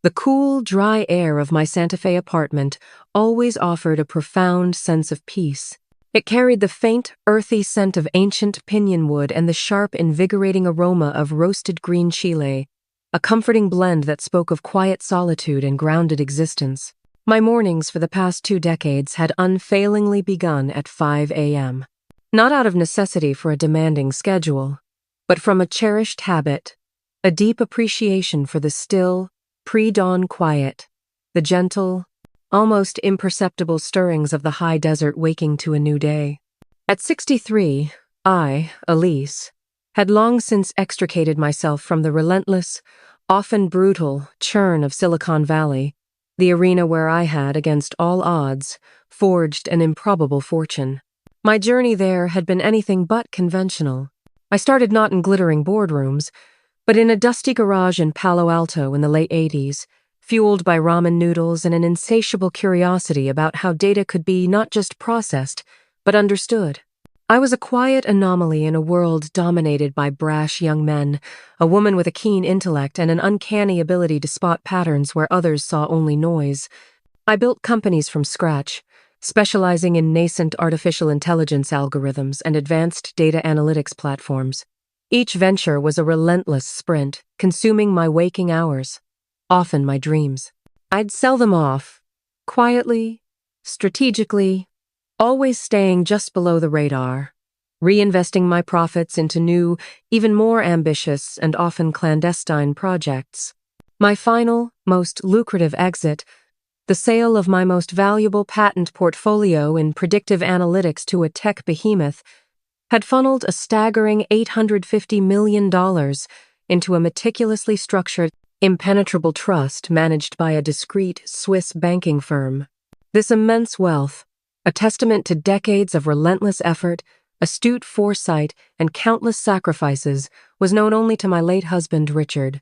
The cool, dry air of my Santa Fe apartment always offered a profound sense of peace. It carried the faint, earthy scent of ancient pinyon wood and the sharp, invigorating aroma of roasted green chile, a comforting blend that spoke of quiet solitude and grounded existence. My mornings for the past 2 decades had unfailingly begun at 5 a.m. Not out of necessity for a demanding schedule, but from a cherished habit, a deep appreciation for the still, pre-dawn quiet, the gentle, almost imperceptible stirrings of the high desert waking to a new day. At 63, I, Elise, had long since extricated myself from the relentless, often brutal, churn of Silicon Valley, the arena where I had, against all odds, forged an improbable fortune. My journey there had been anything but conventional. I started not in glittering boardrooms, but in a dusty garage in Palo Alto in the late 80s, fueled by ramen noodles and an insatiable curiosity about how data could be not just processed, but understood. I was a quiet anomaly in a world dominated by brash young men, a woman with a keen intellect and an uncanny ability to spot patterns where others saw only noise. I built companies from scratch, specializing in nascent artificial intelligence algorithms and advanced data analytics platforms. Each venture was a relentless sprint, consuming my waking hours, often my dreams. I'd sell them off, quietly, strategically, always staying just below the radar, reinvesting my profits into new, even more ambitious and often clandestine projects. My final, most lucrative exit, the sale of my most valuable patent portfolio in predictive analytics to a tech behemoth, had funneled a staggering $850 million into a meticulously structured, impenetrable trust managed by a discreet Swiss banking firm. This immense wealth, a testament to decades of relentless effort, astute foresight, and countless sacrifices, was known only to my late husband, Richard,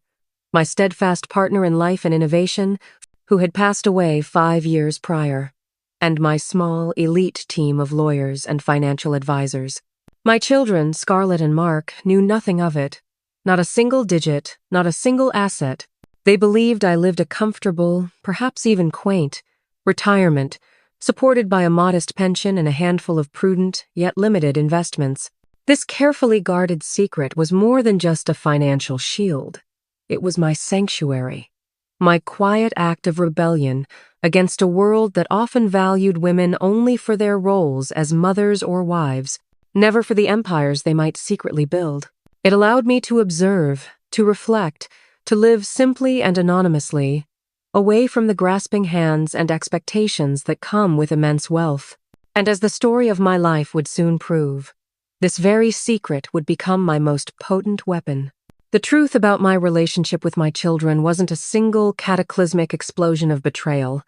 my steadfast partner in life and innovation, who had passed away 5 years prior, and my small, elite team of lawyers and financial advisors. My children, Scarlett and Mark, knew nothing of it. Not a single digit, not a single asset. They believed I lived a comfortable, perhaps even quaint, retirement, supported by a modest pension and a handful of prudent, yet limited investments. This carefully guarded secret was more than just a financial shield. It was my sanctuary, my quiet act of rebellion against a world that often valued women only for their roles as mothers or wives, never for the empires they might secretly build. It allowed me to observe, to reflect, to live simply and anonymously, away from the grasping hands and expectations that come with immense wealth. And as the story of my life would soon prove, this very secret would become my most potent weapon. The truth about my relationship with my children wasn't a single cataclysmic explosion of betrayal.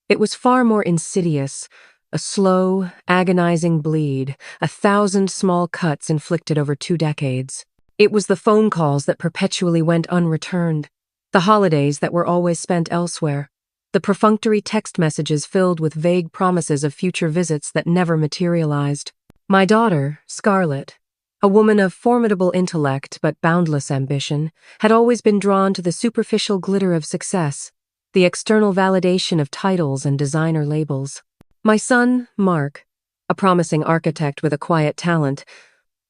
It was far more insidious, a slow, agonizing bleed, 1,000 small cuts inflicted over 2 decades. It was the phone calls that perpetually went unreturned, the holidays that were always spent elsewhere, the perfunctory text messages filled with vague promises of future visits that never materialized. My daughter, Scarlett, a woman of formidable intellect but boundless ambition, had always been drawn to the superficial glitter of success, the external validation of titles and designer labels. My son, Mark, a promising architect with a quiet talent,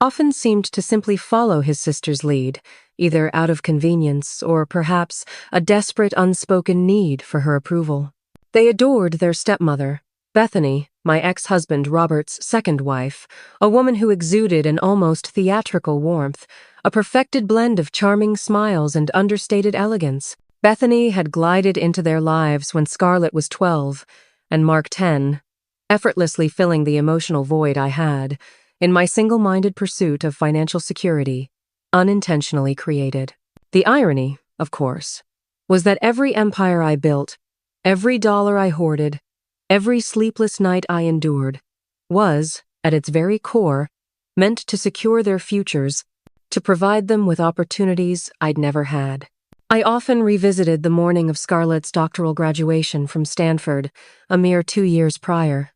often seemed to simply follow his sister's lead, either out of convenience or perhaps a desperate unspoken need for her approval. They adored their stepmother, Bethany, my ex-husband Robert's second wife, a woman who exuded an almost theatrical warmth, a perfected blend of charming smiles and understated elegance. Bethany had glided into their lives when Scarlett was 12 and Mark 10, effortlessly filling the emotional void I had, in my single-minded pursuit of financial security, unintentionally created. The irony, of course, was that every empire I built, every dollar I hoarded, every sleepless night I endured, was, at its very core, meant to secure their futures, to provide them with opportunities I'd never had. I often revisited the morning of Scarlett's doctoral graduation from Stanford, a mere 2 years prior.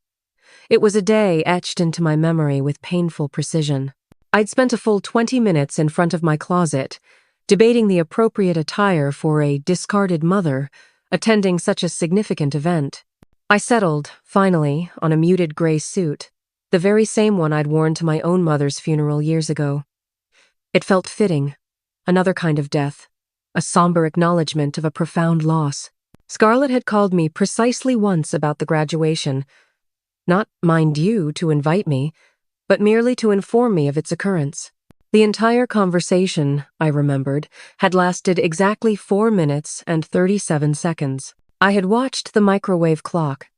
It was a day etched into my memory with painful precision. I'd spent a full 20 minutes in front of my closet, debating the appropriate attire for a discarded mother attending such a significant event. I settled, finally, on a muted gray suit, the very same one I'd worn to my own mother's funeral years ago. It felt fitting, another kind of death, a somber acknowledgement of a profound loss. Scarlett had called me precisely once about the graduation, not, mind you, to invite me, but merely to inform me of its occurrence. The entire conversation, I remembered, had lasted exactly 4 minutes and 37 seconds. I had watched the microwave clock,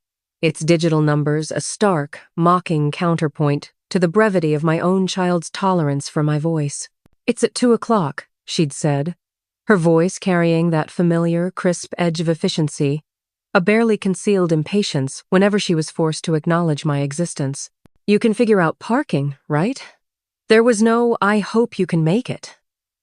its digital numbers a stark, mocking counterpoint to the brevity of my own child's tolerance for my voice. "It's at 2 o'clock, she'd said, her voice carrying that familiar, crisp edge of efficiency, a barely concealed impatience whenever she was forced to acknowledge my existence. "You can figure out parking, right?" There was no, "I hope you can make it."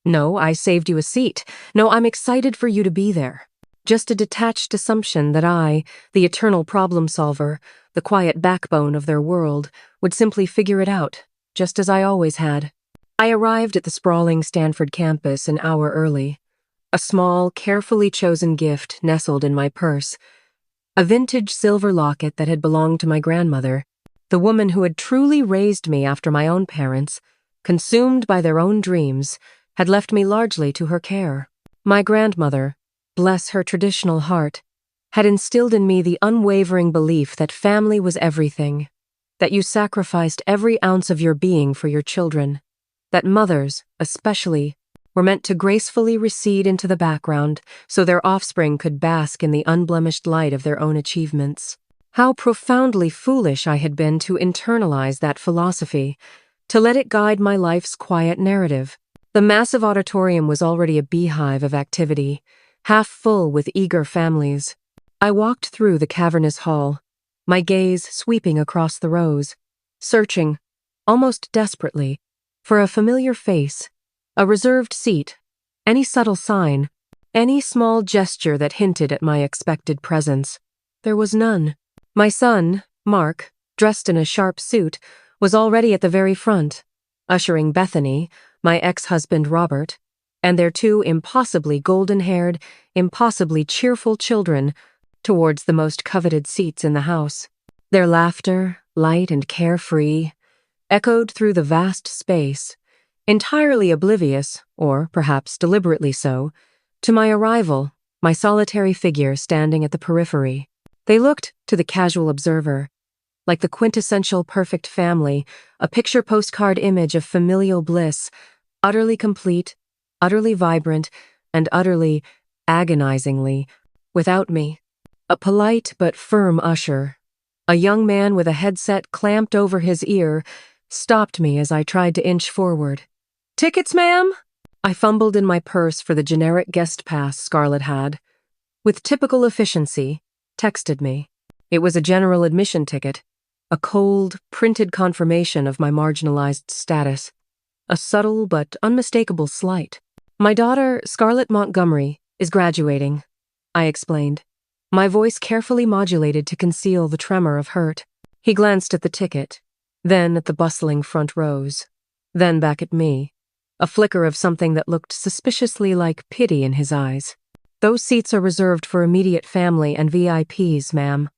No, "I saved you a seat." No, "I'm excited for you to be there." Just a detached assumption that I, the eternal problem solver, the quiet backbone of their world, would simply figure it out, just as I always had. I arrived at the sprawling Stanford campus an hour early. A small, carefully chosen gift nestled in my purse, a vintage silver locket that had belonged to my grandmother, the woman who had truly raised me after my own parents, consumed by their own dreams, had left me largely to her care. My grandmother, bless her traditional heart, had instilled in me the unwavering belief that family was everything, that you sacrificed every ounce of your being for your children, that mothers, especially, were meant to gracefully recede into the background so their offspring could bask in the unblemished light of their own achievements. How profoundly foolish I had been to internalize that philosophy, to let it guide my life's quiet narrative. The massive auditorium was already a beehive of activity, half full with eager families. I walked through the cavernous hall, my gaze sweeping across the rows, searching, almost desperately, for a familiar face, a reserved seat, any subtle sign, any small gesture that hinted at my expected presence. There was none. My son, Mark, dressed in a sharp suit, was already at the very front, ushering Bethany, my ex-husband Robert, and their 2 impossibly golden-haired, impossibly cheerful children towards the most coveted seats in the house. Their laughter, light and carefree, echoed through the vast space, entirely oblivious, or perhaps deliberately so, to my arrival, my solitary figure standing at the periphery. They looked, to the casual observer, like the quintessential perfect family, a picture postcard image of familial bliss, utterly complete, utterly vibrant, and utterly, agonizingly, without me. A polite but firm usher, a young man with a headset clamped over his ear, stopped me as I tried to inch forward. "Tickets, ma'am?" I fumbled in my purse for the generic guest pass Scarlett had. With typical efficiency, texted me. It was a general admission ticket, a cold, printed confirmation of my marginalized status, a subtle but unmistakable slight. "My daughter, Scarlett Montgomery, is graduating," I explained, my voice carefully modulated to conceal the tremor of hurt. He glanced at the ticket, then at the bustling front rows, then back at me, a flicker of something that looked suspiciously like pity in his eyes. "Those seats are reserved for immediate family and VIPs, ma'am.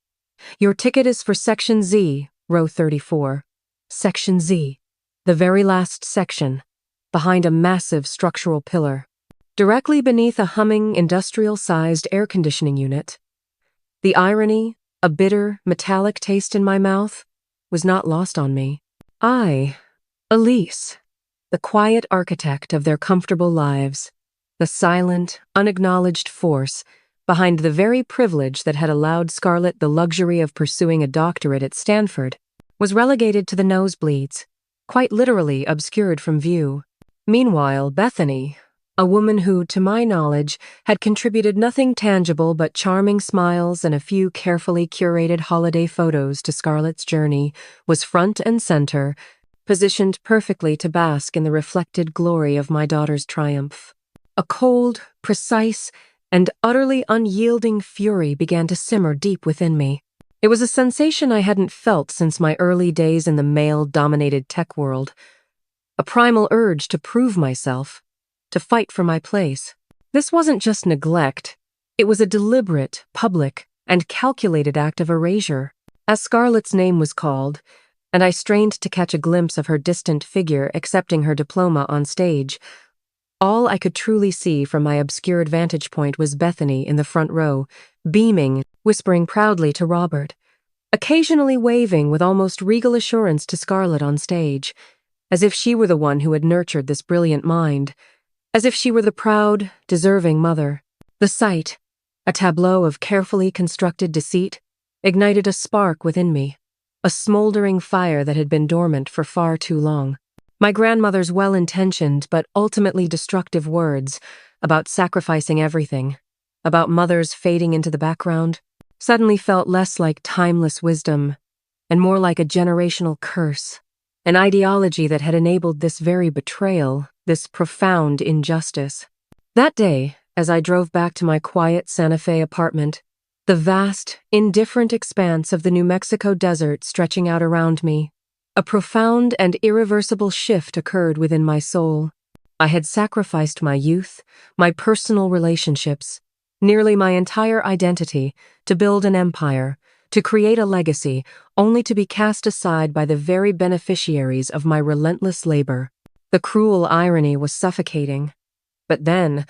Your ticket is for Section Z, row 34. Section Z, the very last section, behind a massive structural pillar, directly beneath a humming, industrial-sized air conditioning unit." The irony, a bitter, metallic taste in my mouth, was not lost on me. I, Elise, the quiet architect of their comfortable lives, the silent, unacknowledged force behind the very privilege that had allowed Scarlett the luxury of pursuing a doctorate at Stanford, was relegated to the nosebleeds, quite literally obscured from view. Meanwhile, Bethany, a woman who, to my knowledge, had contributed nothing tangible but charming smiles and a few carefully curated holiday photos to Scarlett's journey, was front and center, positioned perfectly to bask in the reflected glory of my daughter's triumph. A cold, precise, and utterly unyielding fury began to simmer deep within me. It was a sensation I hadn't felt since my early days in the male-dominated tech world. A primal urge to prove myself, to fight for my place. This wasn't just neglect. It was a deliberate, public, and calculated act of erasure. As Scarlett's name was called, and I strained to catch a glimpse of her distant figure accepting her diploma on stage, all I could truly see from my obscured vantage point was Bethany in the front row, beaming, whispering proudly to Robert, occasionally waving with almost regal assurance to Scarlett on stage, as if she were the one who had nurtured this brilliant mind, as if she were the proud, deserving mother. The sight, a tableau of carefully constructed deceit, ignited a spark within me, a smoldering fire that had been dormant for far too long. My grandmother's well-intentioned but ultimately destructive words about sacrificing everything, about mothers fading into the background, suddenly felt less like timeless wisdom and more like a generational curse, an ideology that had enabled this very betrayal, this profound injustice. That day, as I drove back to my quiet Santa Fe apartment, the vast, indifferent expanse of the New Mexico desert stretching out around me, a profound and irreversible shift occurred within my soul. I had sacrificed my youth, my personal relationships, nearly my entire identity, to build an empire, to create a legacy, only to be cast aside by the very beneficiaries of my relentless labor. The cruel irony was suffocating. But then,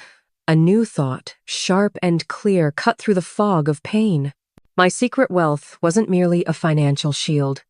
a new thought, sharp and clear, cut through the fog of pain. My secret wealth wasn't merely a financial shield.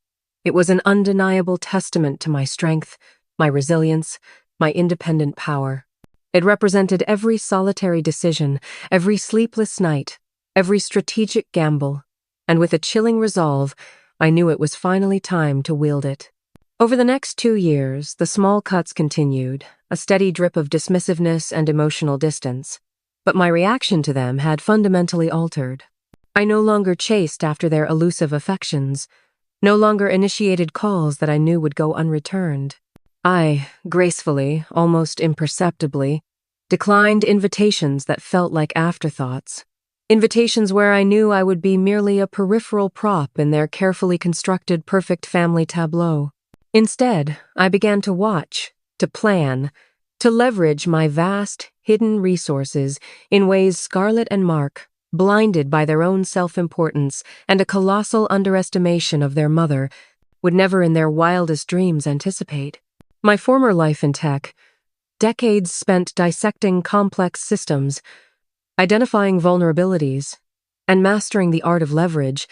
It was an undeniable testament to my strength, my resilience, my independent power. It represented every solitary decision, every sleepless night, every strategic gamble, and with a chilling resolve, I knew it was finally time to wield it. Over the next 2 years, the small cuts continued, a steady drip of dismissiveness and emotional distance. But my reaction to them had fundamentally altered. I no longer chased after their elusive affections, no longer initiated calls that I knew would go unreturned. I, gracefully, almost imperceptibly, declined invitations that felt like afterthoughts. Invitations where I knew I would be merely a peripheral prop in their carefully constructed perfect family tableau. Instead, I began to watch, to plan, to leverage my vast, hidden resources in ways Scarlett and Mark, blinded by their own self-importance and a colossal underestimation of their mother, would never in their wildest dreams anticipate. My former life in tech, decades spent dissecting complex systems, identifying vulnerabilities, and mastering the art of leverage,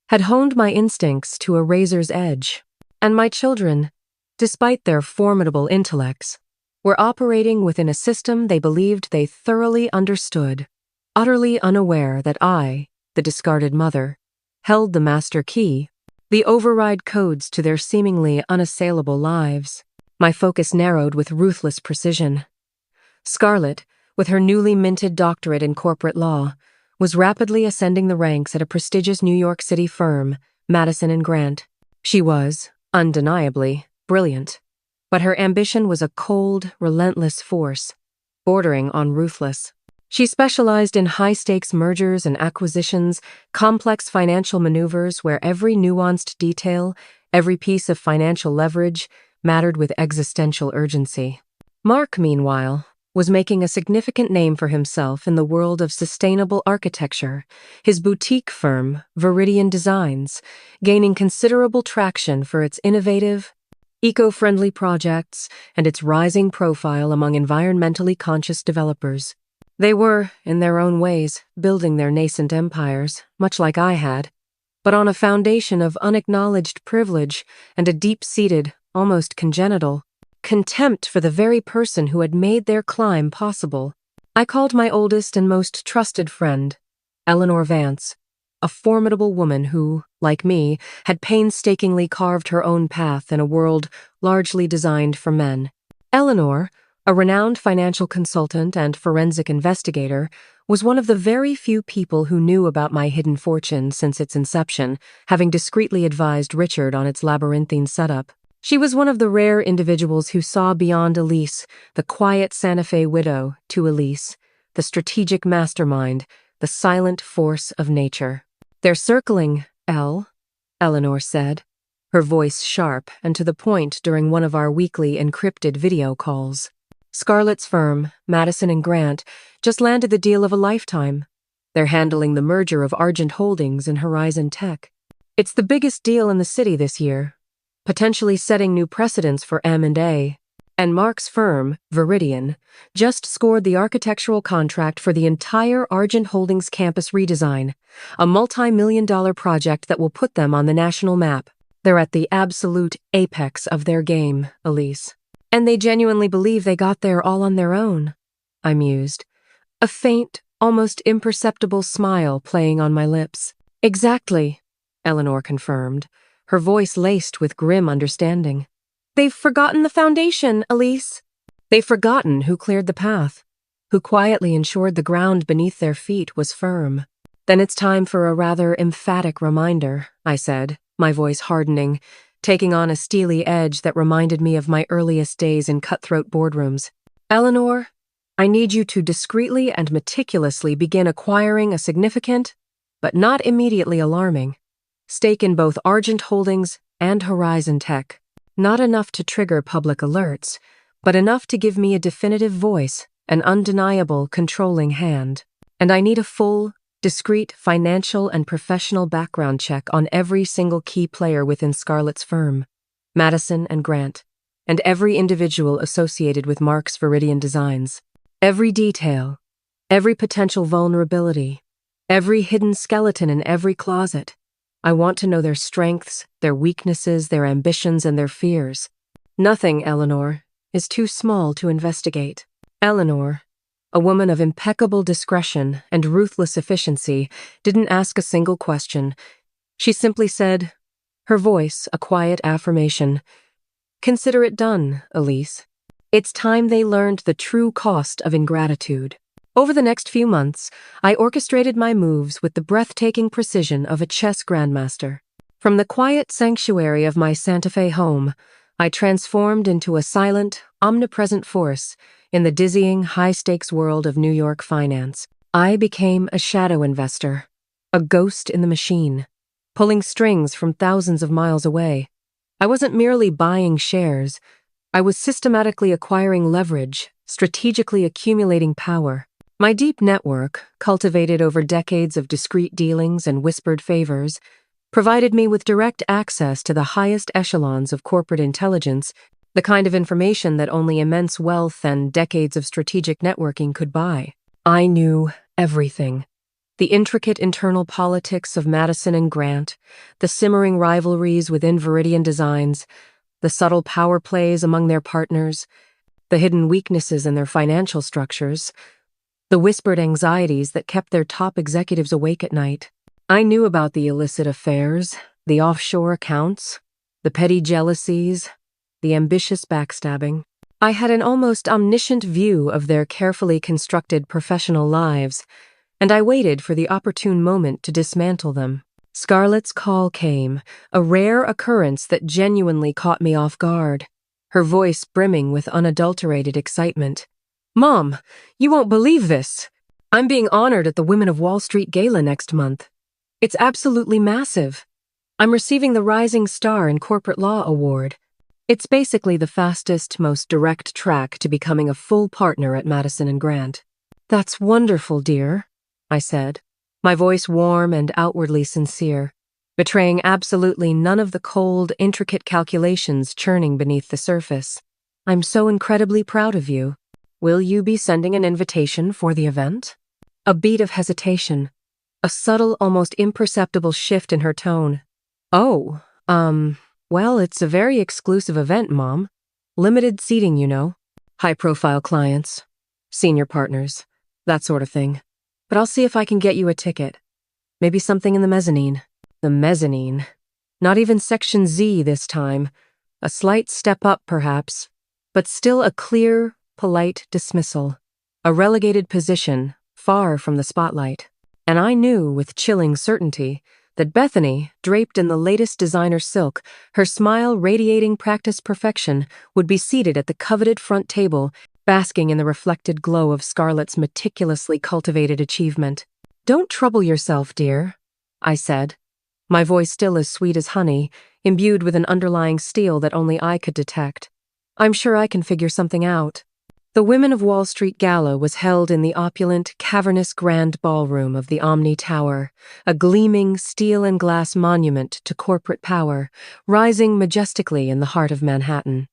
had honed my instincts to a razor's edge. And my children, despite their formidable intellects, were operating within a system they believed they thoroughly understood, utterly unaware that I, the discarded mother, held the master key, the override codes to their seemingly unassailable lives. My focus narrowed with ruthless precision. Scarlett, with her newly minted doctorate in corporate law, was rapidly ascending the ranks at a prestigious New York City firm, Madison and Grant. She was, undeniably, brilliant, but her ambition was a cold, relentless force, bordering on ruthless. She specialized in high-stakes mergers and acquisitions, complex financial maneuvers where every nuanced detail, every piece of financial leverage, mattered with existential urgency. Mark, meanwhile, was making a significant name for himself in the world of sustainable architecture, his boutique firm, Viridian Designs, gaining considerable traction for its innovative, eco-friendly projects and its rising profile among environmentally conscious developers. They were, in their own ways, building their nascent empires, much like I had, but on a foundation of unacknowledged privilege and a deep-seated, almost congenital, contempt for the very person who had made their climb possible. I called my oldest and most trusted friend, Eleanor Vance, a formidable woman who, like me, had painstakingly carved her own path in a world largely designed for men. Eleanor, a renowned financial consultant and forensic investigator, was one of the very few people who knew about my hidden fortune since its inception, having discreetly advised Richard on its labyrinthine setup. She was one of the rare individuals who saw beyond Elise, the quiet Santa Fe widow, to Elise, the strategic mastermind, the silent force of nature. "They're circling, Elle," Eleanor said, her voice sharp and to the point during one of our weekly encrypted video calls. Scarlett's firm, Madison and Grant, just landed the deal of a lifetime. They're handling the merger of Argent Holdings and Horizon Tech. It's the biggest deal in the city this year, potentially setting new precedents for M&A. And Mark's firm, Viridian, just scored the architectural contract for the entire Argent Holdings campus redesign, a multi-million-dollar project that will put them on the national map. They're at the absolute apex of their game, Elise. And they genuinely believe they got there all on their own, I mused, a faint, almost imperceptible smile playing on my lips. Exactly, Eleanor confirmed, her voice laced with grim understanding. They've forgotten the foundation, Elise. They've forgotten who cleared the path, who quietly ensured the ground beneath their feet was firm. Then it's time for a rather emphatic reminder, I said, my voice hardening, taking on a steely edge that reminded me of my earliest days in cutthroat boardrooms. Eleanor, I need you to discreetly and meticulously begin acquiring a significant, but not immediately alarming, stake in both Argent Holdings and Horizon Tech. Not enough to trigger public alerts, but enough to give me a definitive voice, an undeniable controlling hand. And I need a full, discreet financial and professional background check on every single key player within Scarlett's firm, Madison and Grant, and every individual associated with Mark's Viridian Designs. Every detail, every potential vulnerability, every hidden skeleton in every closet. I want to know their strengths, their weaknesses, their ambitions, and their fears. Nothing, Eleanor, is too small to investigate. Eleanor, a woman of impeccable discretion and ruthless efficiency, didn't ask a single question. She simply said, her voice a quiet affirmation, "Consider it done, Elise. It's time they learned the true cost of ingratitude." Over the next few months, I orchestrated my moves with the breathtaking precision of a chess grandmaster. From the quiet sanctuary of my Santa Fe home, I transformed into a silent, omnipresent force in the dizzying, high-stakes world of New York finance. I became a shadow investor, a ghost in the machine, pulling strings from thousands of miles away. I wasn't merely buying shares. I was systematically acquiring leverage, strategically accumulating power. My deep network, cultivated over decades of discreet dealings and whispered favors, provided me with direct access to the highest echelons of corporate intelligence, the kind of information that only immense wealth and decades of strategic networking could buy. I knew everything. The intricate internal politics of Madison and Grant, the simmering rivalries within Viridian Designs, the subtle power plays among their partners, the hidden weaknesses in their financial structures, the whispered anxieties that kept their top executives awake at night. I knew about the illicit affairs, the offshore accounts, the petty jealousies, the ambitious backstabbing. I had an almost omniscient view of their carefully constructed professional lives, and I waited for the opportune moment to dismantle them. Scarlett's call came, a rare occurrence that genuinely caught me off guard, her voice brimming with unadulterated excitement. "Mom, you won't believe this. I'm being honored at the Women of Wall Street Gala next month. It's absolutely massive. I'm receiving the Rising Star in Corporate Law Award. It's basically the fastest, most direct track to becoming a full partner at Madison and Grant." "That's wonderful, dear," I said, my voice warm and outwardly sincere, betraying absolutely none of the cold, intricate calculations churning beneath the surface. "I'm so incredibly proud of you. Will you be sending an invitation for the event?" A beat of hesitation, a subtle, almost imperceptible shift in her tone. "Oh, well, it's a very exclusive event, Mom. Limited seating, you know. High-profile clients, senior partners, that sort of thing. But I'll see if I can get you a ticket. Maybe something in the mezzanine." The mezzanine. Not even Section Z this time. A slight step up, perhaps, but still a clear, polite dismissal. A relegated position, far from the spotlight. And I knew with chilling certainty that Bethany, draped in the latest designer silk, her smile radiating practice perfection, would be seated at the coveted front table, basking in the reflected glow of Scarlett's meticulously cultivated achievement. "Don't trouble yourself, dear," I said, my voice still as sweet as honey, imbued with an underlying steel that only I could detect. "I'm sure I can figure something out." The Women of Wall Street Gala was held in the opulent, cavernous grand ballroom of the Omni Tower, a gleaming steel and glass monument to corporate power, rising majestically in the heart of Manhattan.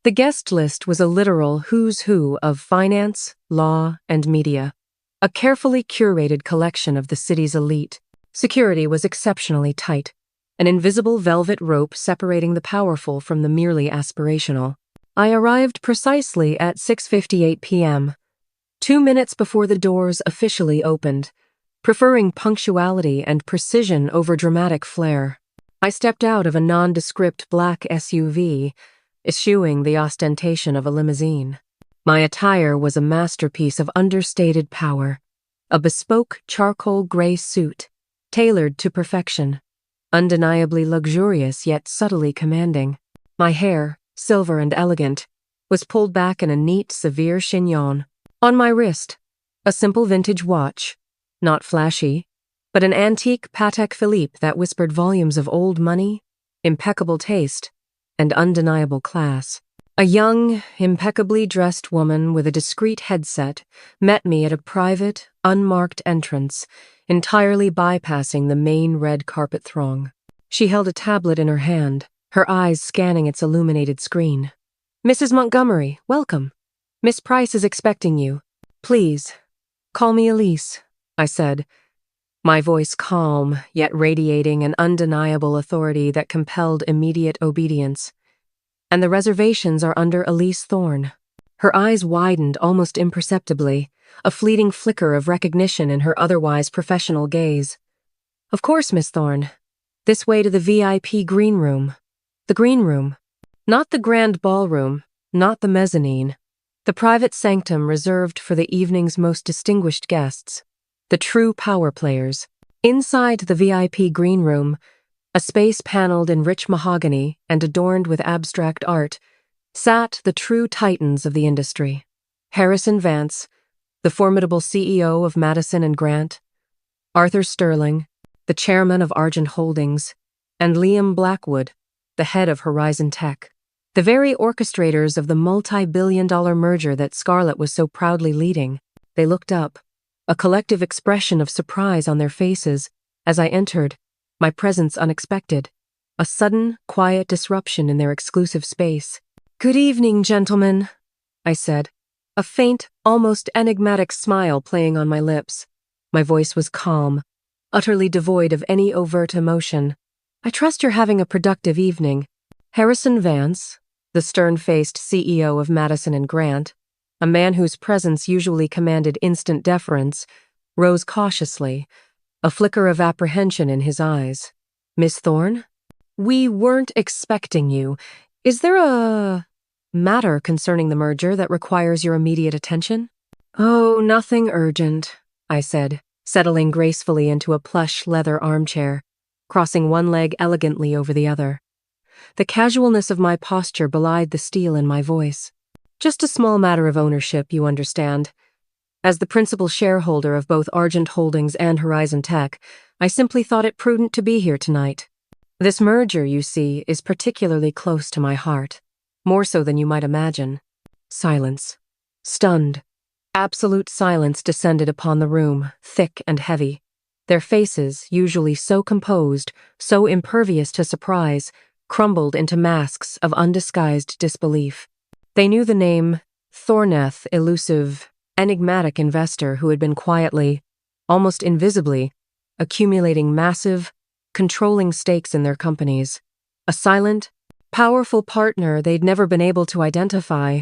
The guest list was a literal who's who of finance, law, and media, a carefully curated collection of the city's elite. Security was exceptionally tight, an invisible velvet rope separating the powerful from the merely aspirational. I arrived precisely at 6:58 p.m., 2 minutes before the doors officially opened, preferring punctuality and precision over dramatic flair. I stepped out of a nondescript black SUV, eschewing the ostentation of a limousine. My attire was a masterpiece of understated power, a bespoke charcoal gray suit, tailored to perfection, undeniably luxurious yet subtly commanding. My hair, silver and elegant, was pulled back in a neat, severe chignon. On my wrist, a simple vintage watch, not flashy, but an antique Patek Philippe that whispered volumes of old money, impeccable taste, and undeniable class. A young, impeccably dressed woman with a discreet headset met me at a private, unmarked entrance, entirely bypassing the main red carpet throng. She held a tablet in her hand, her eyes scanning its illuminated screen. "Mrs. Montgomery, welcome. Miss Price is expecting you. Please, call me Elise," I said, my voice calm, yet radiating an undeniable authority that compelled immediate obedience. "And the reservations are under Elise Thorne." Her eyes widened almost imperceptibly, a fleeting flicker of recognition in her otherwise professional gaze. "Of course, Miss Thorne. This way to the VIP green room." The green room. Not the grand ballroom, not the mezzanine. The private sanctum reserved for the evening's most distinguished guests, the true power players. Inside the VIP green room, a space paneled in rich mahogany and adorned with abstract art, sat the true titans of the industry. Harrison Vance, the formidable CEO of Madison and Grant, Arthur Sterling, the chairman of Argent Holdings, and Liam Blackwood, the head of Horizon Tech, the very orchestrators of the multi-billion-dollar merger that Scarlett was so proudly leading. They looked up, a collective expression of surprise on their faces as I entered, my presence unexpected, a sudden, quiet disruption in their exclusive space. "Good evening, gentlemen," I said, a faint, almost enigmatic smile playing on my lips. My voice was calm, utterly devoid of any overt emotion. "I trust you're having a productive evening." Harrison Vance, the stern-faced CEO of Madison and Grant, a man whose presence usually commanded instant deference, rose cautiously, a flicker of apprehension in his eyes. "Miss Thorne? We weren't expecting you. Is there a matter concerning the merger that requires your immediate attention?" "Oh, nothing urgent," I said, settling gracefully into a plush leather armchair, crossing one leg elegantly over the other. The casualness of my posture belied the steel in my voice. "Just a small matter of ownership, you understand. As the principal shareholder of both Argent Holdings and Horizon Tech, I simply thought it prudent to be here tonight. This merger, you see, is particularly close to my heart, more so than you might imagine." Silence. Stunned. Absolute silence descended upon the room, thick and heavy. Their faces, usually so composed, so impervious to surprise, crumbled into masks of undisguised disbelief. They knew the name Thorneth, elusive, enigmatic investor who had been quietly, almost invisibly, accumulating massive, controlling stakes in their companies. A silent, powerful partner they'd never been able to identify,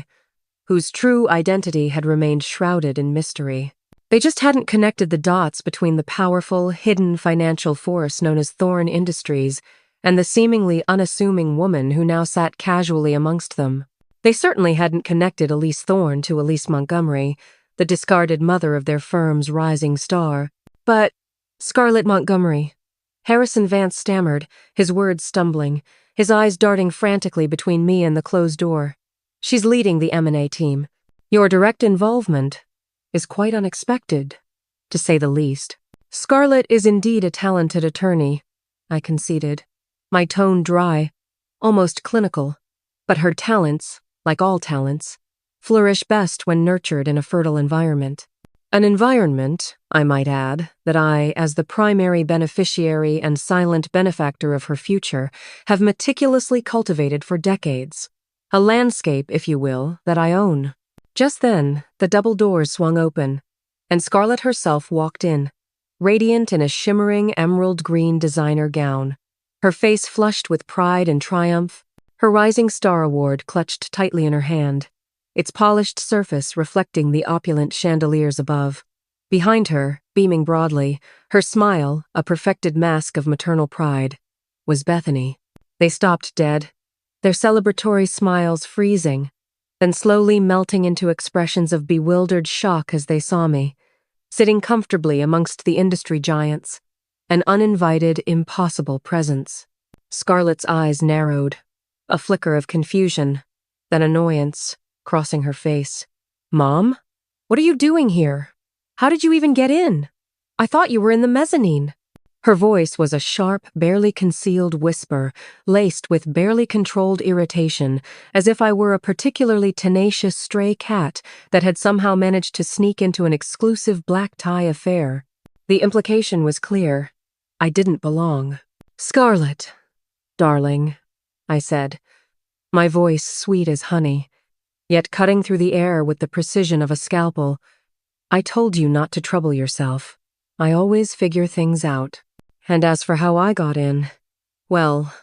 whose true identity had remained shrouded in mystery. They just hadn't connected the dots between the powerful, hidden financial force known as Thorne Industries and the seemingly unassuming woman who now sat casually amongst them. They certainly hadn't connected Elise Thorne to Elise Montgomery, the discarded mother of their firm's rising star. But Scarlett Montgomery. Harrison Vance stammered, his words stumbling, his eyes darting frantically between me and the closed door. "She's leading the M&A team. Your direct involvement is quite unexpected, to say the least." "Scarlett is indeed a talented attorney," I conceded, my tone dry, almost clinical. "But her talents, like all talents, flourish best when nurtured in a fertile environment. An environment, I might add, that I, as the primary beneficiary and silent benefactor of her future, have meticulously cultivated for decades. A landscape, if you will, that I own. Just then, the double doors swung open, and Scarlett herself walked in, radiant in a shimmering emerald-green designer gown, her face flushed with pride and triumph, her Rising Star Award clutched tightly in her hand, its polished surface reflecting the opulent chandeliers above. Behind her, beaming broadly, her smile, a perfected mask of maternal pride, was Bethany. They stopped dead, their celebratory smiles freezing, then slowly melting into expressions of bewildered shock as they saw me, sitting comfortably amongst the industry giants, an uninvited, impossible presence. Scarlett's eyes narrowed, a flicker of confusion, then annoyance, crossing her face. "Mom? What are you doing here? How did you even get in? I thought you were in the mezzanine." Her voice was a sharp, barely concealed whisper, laced with barely controlled irritation, as if I were a particularly tenacious stray cat that had somehow managed to sneak into an exclusive black tie affair. The implication was clear. I didn't belong. "Scarlett, darling," I said, my voice sweet as honey, yet cutting through the air with the precision of a scalpel. "I told you not to trouble yourself. I always figure things out. And as for how I got in, well,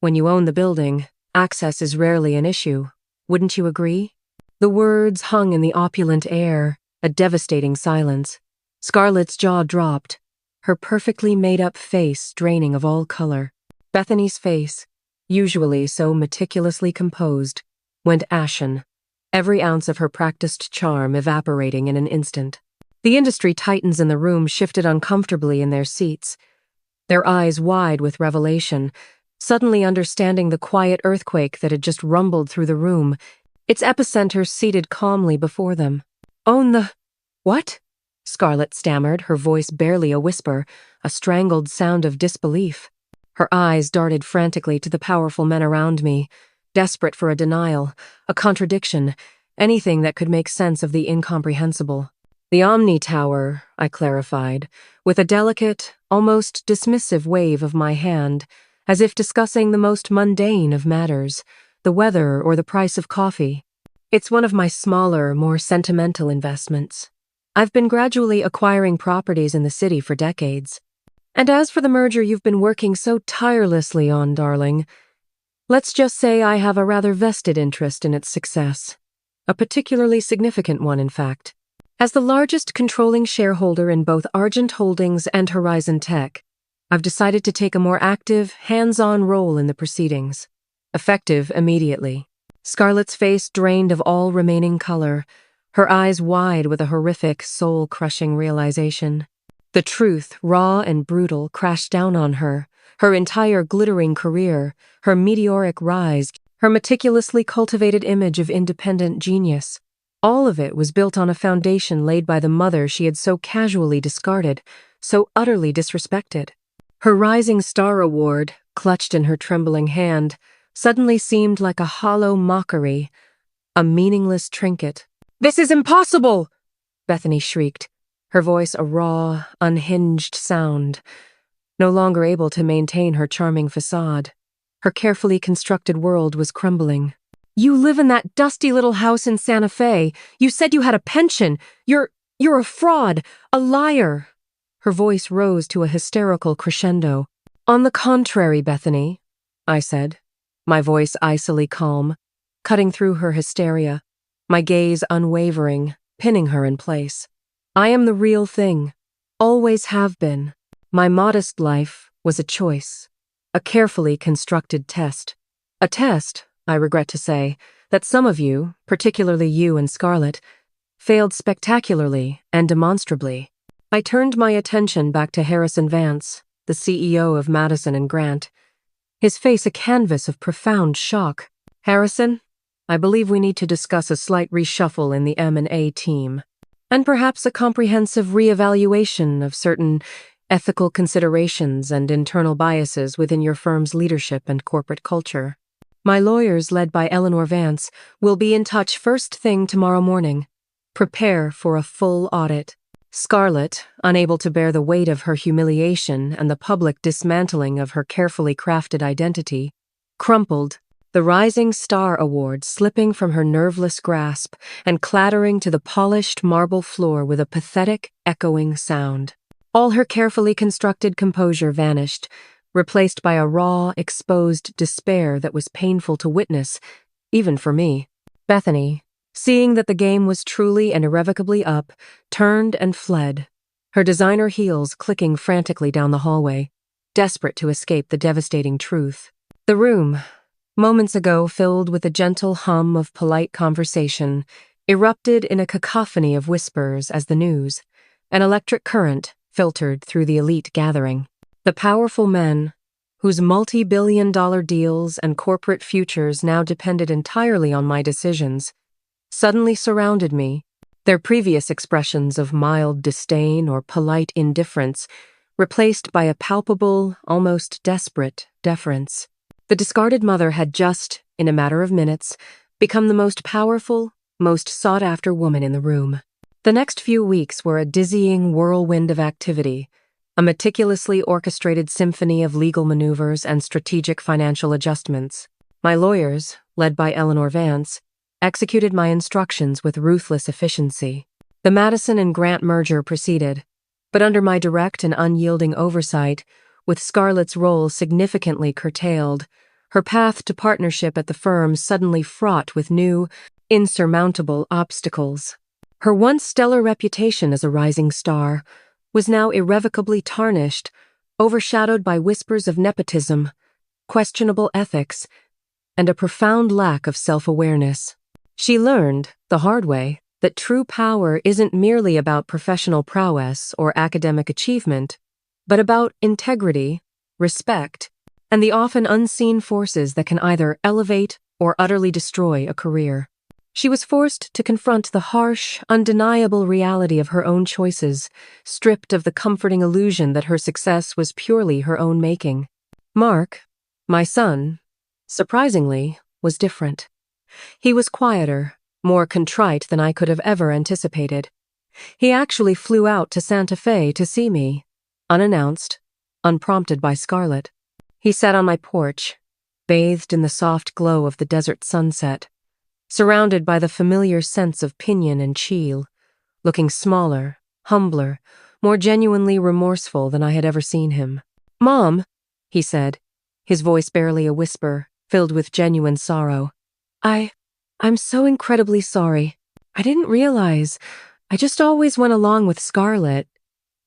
when you own the building, access is rarely an issue. Wouldn't you agree?" The words hung in the opulent air, a devastating silence. Scarlett's jaw dropped, her perfectly made-up face draining of all color. Bethany's face, usually so meticulously composed, went ashen, every ounce of her practiced charm evaporating in an instant. The industry titans in the room shifted uncomfortably in their seats, their eyes wide with revelation, suddenly understanding the quiet earthquake that had just rumbled through the room, its epicenter seated calmly before them. "Own the... what?" Scarlett stammered, her voice barely a whisper, a strangled sound of disbelief. Her eyes darted frantically to the powerful men around me, desperate for a denial, a contradiction, anything that could make sense of the incomprehensible. "The Omni Tower," I clarified, with a delicate, almost dismissive wave of my hand, as if discussing the most mundane of matters, the weather or the price of coffee. "It's one of my smaller, more sentimental investments. I've been gradually acquiring properties in the city for decades. And as for the merger you've been working so tirelessly on, darling, let's just say I have a rather vested interest in its success. A particularly significant one, in fact. As the largest controlling shareholder in both Argent Holdings and Horizon Tech, I've decided to take a more active, hands-on role in the proceedings. Effective immediately." Scarlett's face drained of all remaining color, her eyes wide with a horrific, soul-crushing realization. The truth, raw and brutal, crashed down on her, her entire glittering career, her meteoric rise, her meticulously cultivated image of independent genius. All of it was built on a foundation laid by the mother she had so casually discarded, so utterly disrespected. Her Rising Star Award, clutched in her trembling hand, suddenly seemed like a hollow mockery, a meaningless trinket. "This is impossible!" Bethany shrieked, her voice a raw, unhinged sound, no longer able to maintain her charming facade. Her carefully constructed world was crumbling. "You live in that dusty little house in Santa Fe. You said you had a pension. You're a fraud, a liar." Her voice rose to a hysterical crescendo. "On the contrary, Bethany," I said, my voice icily calm, cutting through her hysteria, my gaze unwavering, pinning her in place. "I am the real thing. Always have been. My modest life was a choice, a carefully constructed test. A test, I regret to say, that some of you, particularly you and Scarlett, failed spectacularly and demonstrably." I turned my attention back to Harrison Vance, the CEO of Madison and Grant, his face a canvas of profound shock. "Harrison, I believe we need to discuss a slight reshuffle in the M&A team, and perhaps a comprehensive reevaluation of certain ethical considerations and internal biases within your firm's leadership and corporate culture." My lawyers, led by Eleanor Vance, will be in touch first thing tomorrow morning. Prepare for a full audit. Scarlett, unable to bear the weight of her humiliation and the public dismantling of her carefully crafted identity, crumpled, the Rising Star Award slipping from her nerveless grasp and clattering to the polished marble floor with a pathetic, echoing sound. All her carefully constructed composure vanished, replaced by a raw, exposed despair that was painful to witness, even for me. Bethany, seeing that the game was truly and irrevocably up, turned and fled, her designer heels clicking frantically down the hallway, desperate to escape the devastating truth. The room, moments ago filled with a gentle hum of polite conversation, erupted in a cacophony of whispers as the news, an electric current, filtered through the elite gathering. The powerful men, whose multi-billion-dollar deals and corporate futures now depended entirely on my decisions, suddenly surrounded me, their previous expressions of mild disdain or polite indifference replaced by a palpable, almost desperate deference. The discarded mother had just, in a matter of minutes, become the most powerful, most sought-after woman in the room. The next few weeks were a dizzying whirlwind of activity, a meticulously orchestrated symphony of legal maneuvers and strategic financial adjustments. My lawyers, led by Eleanor Vance, executed my instructions with ruthless efficiency. The Madison and Grant merger proceeded, but under my direct and unyielding oversight, with Scarlett's role significantly curtailed, her path to partnership at the firm suddenly fraught with new, insurmountable obstacles. Her once stellar reputation as a rising star was now irrevocably tarnished, overshadowed by whispers of nepotism, questionable ethics, and a profound lack of self-awareness. She learned, the hard way, that true power isn't merely about professional prowess or academic achievement, but about integrity, respect, and the often unseen forces that can either elevate or utterly destroy a career. She was forced to confront the harsh, undeniable reality of her own choices, stripped of the comforting illusion that her success was purely her own making. Mark, my son, surprisingly, was different. He was quieter, more contrite than I could have ever anticipated. He actually flew out to Santa Fe to see me, unannounced, unprompted by Scarlett. He sat on my porch, bathed in the soft glow of the desert sunset, surrounded by the familiar scents of pinyon and chile, looking smaller, humbler, more genuinely remorseful than I had ever seen him. "Mom," he said, his voice barely a whisper, filled with genuine sorrow. I'm so incredibly sorry. I didn't realize. I just always went along with Scarlett.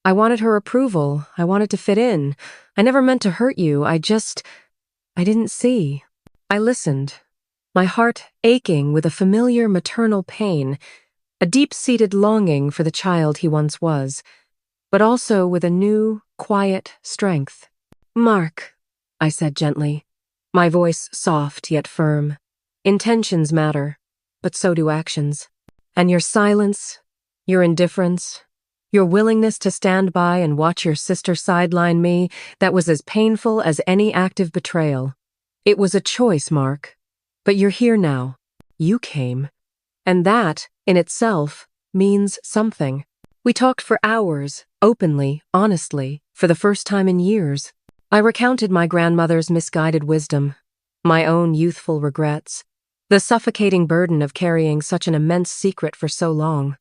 I wanted her approval. I wanted to fit in. I never meant to hurt you. I didn't see." I listened, my heart aching with a familiar maternal pain, a deep-seated longing for the child he once was, but also with a new, quiet strength. "Mark," I said gently, my voice soft yet firm. "Intentions matter, but so do actions. And your silence, your indifference, your willingness to stand by and watch your sister sideline me, that was as painful as any act of betrayal. It was a choice, Mark. But you're here now. You came. And that, in itself, means something." We talked for hours, openly, honestly, for the first time in years. I recounted my grandmother's misguided wisdom, my own youthful regrets, the suffocating burden of carrying such an immense secret for so long.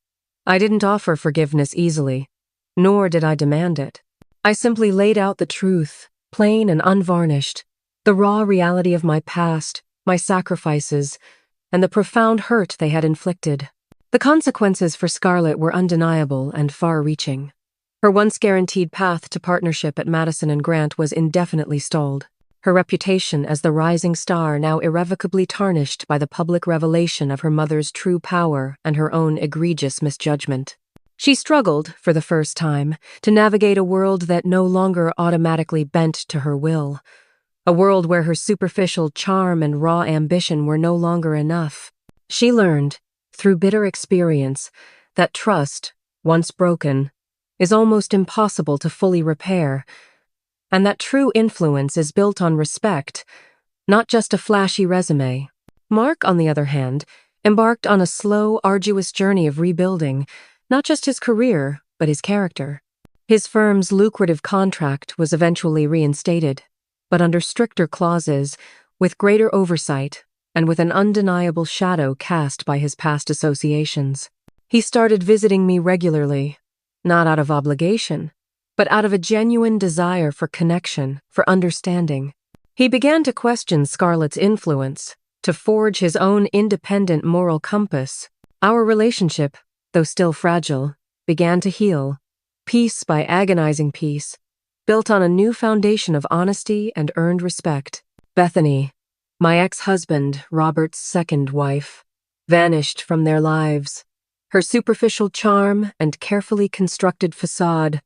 I didn't offer forgiveness easily, nor did I demand it. I simply laid out the truth, plain and unvarnished, the raw reality of my past, my sacrifices, and the profound hurt they had inflicted. The consequences for Scarlett were undeniable and far-reaching. Her once guaranteed path to partnership at Madison and Grant was indefinitely stalled, her reputation as the rising star now irrevocably tarnished by the public revelation of her mother's true power and her own egregious misjudgment. She struggled, for the first time, to navigate a world that no longer automatically bent to her will, a world where her superficial charm and raw ambition were no longer enough. She learned, through bitter experience, that trust, once broken, is almost impossible to fully repair, and that true influence is built on respect, not just a flashy resume. Mark, on the other hand, embarked on a slow, arduous journey of rebuilding, not just his career, but his character. His firm's lucrative contract was eventually reinstated, but under stricter clauses, with greater oversight, and with an undeniable shadow cast by his past associations. He started visiting me regularly, not out of obligation, but out of a genuine desire for connection, for understanding. He began to question Scarlett's influence, to forge his own independent moral compass. Our relationship, though still fragile, began to heal, piece by agonizing piece, built on a new foundation of honesty and earned respect. Bethany, my ex-husband, Robert's second wife, vanished from their lives, her superficial charm and carefully constructed facade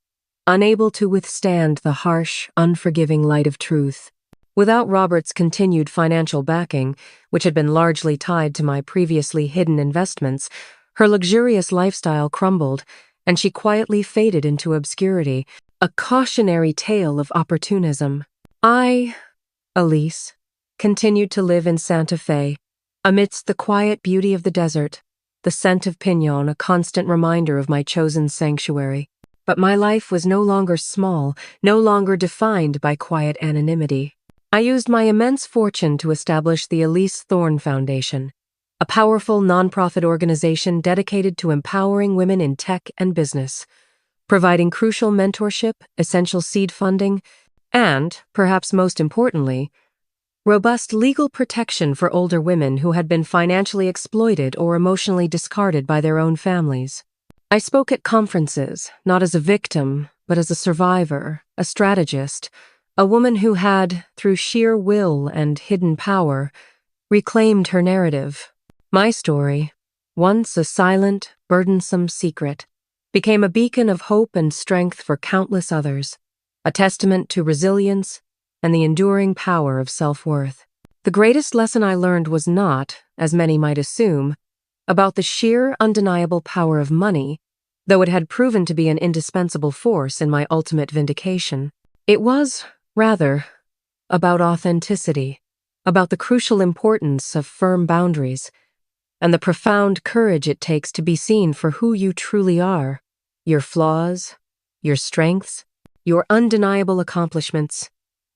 unable to withstand the harsh, unforgiving light of truth. Without Robert's continued financial backing, which had been largely tied to my previously hidden investments, her luxurious lifestyle crumbled, and she quietly faded into obscurity, a cautionary tale of opportunism. I, Elise, continued to live in Santa Fe, amidst the quiet beauty of the desert, the scent of piñon a constant reminder of my chosen sanctuary. But my life was no longer small, no longer defined by quiet anonymity. I used my immense fortune to establish the Elise Thorne Foundation, a powerful nonprofit organization dedicated to empowering women in tech and business, providing crucial mentorship, essential seed funding, and, perhaps most importantly, robust legal protection for older women who had been financially exploited or emotionally discarded by their own families. I spoke at conferences, not as a victim, but as a survivor, a strategist, a woman who had, through sheer will and hidden power, reclaimed her narrative. My story, once a silent, burdensome secret, became a beacon of hope and strength for countless others, a testament to resilience and the enduring power of self-worth. The greatest lesson I learned was not, as many might assume, about the sheer, undeniable power of money, though it had proven to be an indispensable force in my ultimate vindication. It was, rather, about authenticity, about the crucial importance of firm boundaries, and the profound courage it takes to be seen for who you truly are, your flaws, your strengths, your undeniable accomplishments,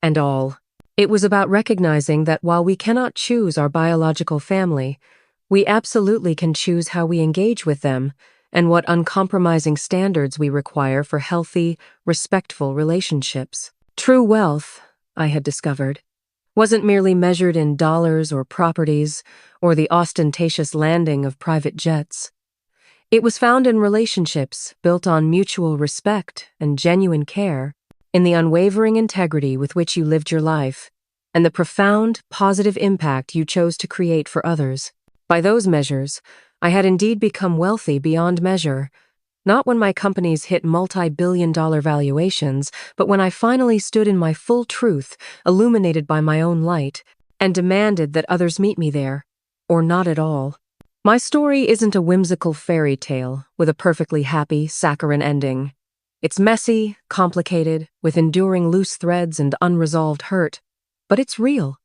and all. It was about recognizing that while we cannot choose our biological family, we absolutely can choose how we engage with them and what uncompromising standards we require for healthy, respectful relationships. True wealth, I had discovered, wasn't merely measured in dollars or properties or the ostentatious landing of private jets. It was found in relationships built on mutual respect and genuine care, in the unwavering integrity with which you lived your life, and the profound, positive impact you chose to create for others. By those measures, I had indeed become wealthy beyond measure, not when my companies hit multi-billion-dollar valuations, but when I finally stood in my full truth, illuminated by my own light, and demanded that others meet me there, or not at all. My story isn't a whimsical fairy tale with a perfectly happy, saccharine ending. It's messy, complicated, with enduring loose threads and unresolved hurt, but it's real.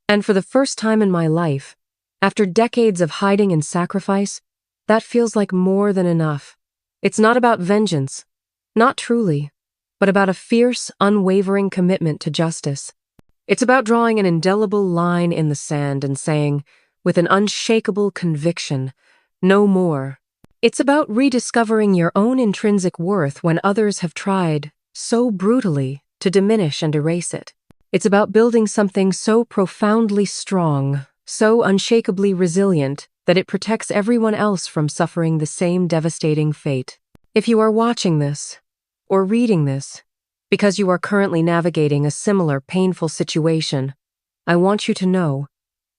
And for the first time in my life, after decades of hiding and sacrifice, that feels like more than enough. It's not about vengeance, not truly, but about a fierce, unwavering commitment to justice. It's about drawing an indelible line in the sand and saying, with an unshakable conviction, no more. It's about rediscovering your own intrinsic worth when others have tried, so brutally, to diminish and erase it. It's about building something so profoundly strong, so unshakably resilient, that it protects everyone else from suffering the same devastating fate. If you are watching this, or reading this, because you are currently navigating a similar painful situation, I want you to know,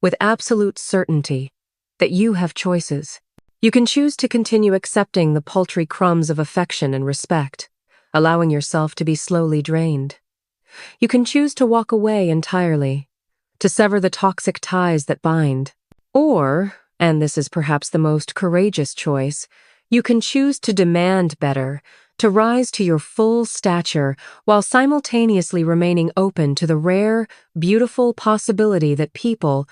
with absolute certainty, that you have choices. You can choose to continue accepting the paltry crumbs of affection and respect, allowing yourself to be slowly drained. You can choose to walk away entirely, to sever the toxic ties that bind. Or, and this is perhaps the most courageous choice, you can choose to demand better, to rise to your full stature while simultaneously remaining open to the rare, beautiful possibility that people,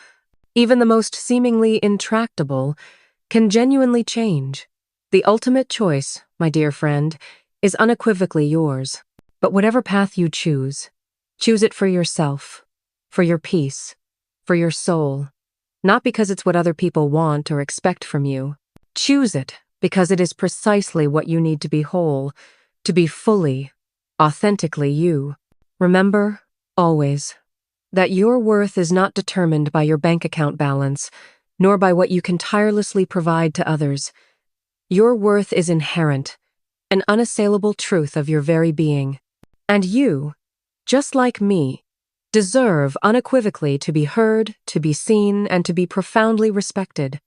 even the most seemingly intractable, can genuinely change. The ultimate choice, my dear friend, is unequivocally yours. But whatever path you choose it for yourself, for your peace, for your soul, not because it's what other people want or expect from you. Choose it because it is precisely what you need to be whole, to be fully, authentically you. Remember, always, that your worth is not determined by your bank account balance, nor by what you can tirelessly provide to others. Your worth is inherent, an unassailable truth of your very being. And you, just like me, deserve unequivocally to be heard, to be seen, and to be profoundly respected.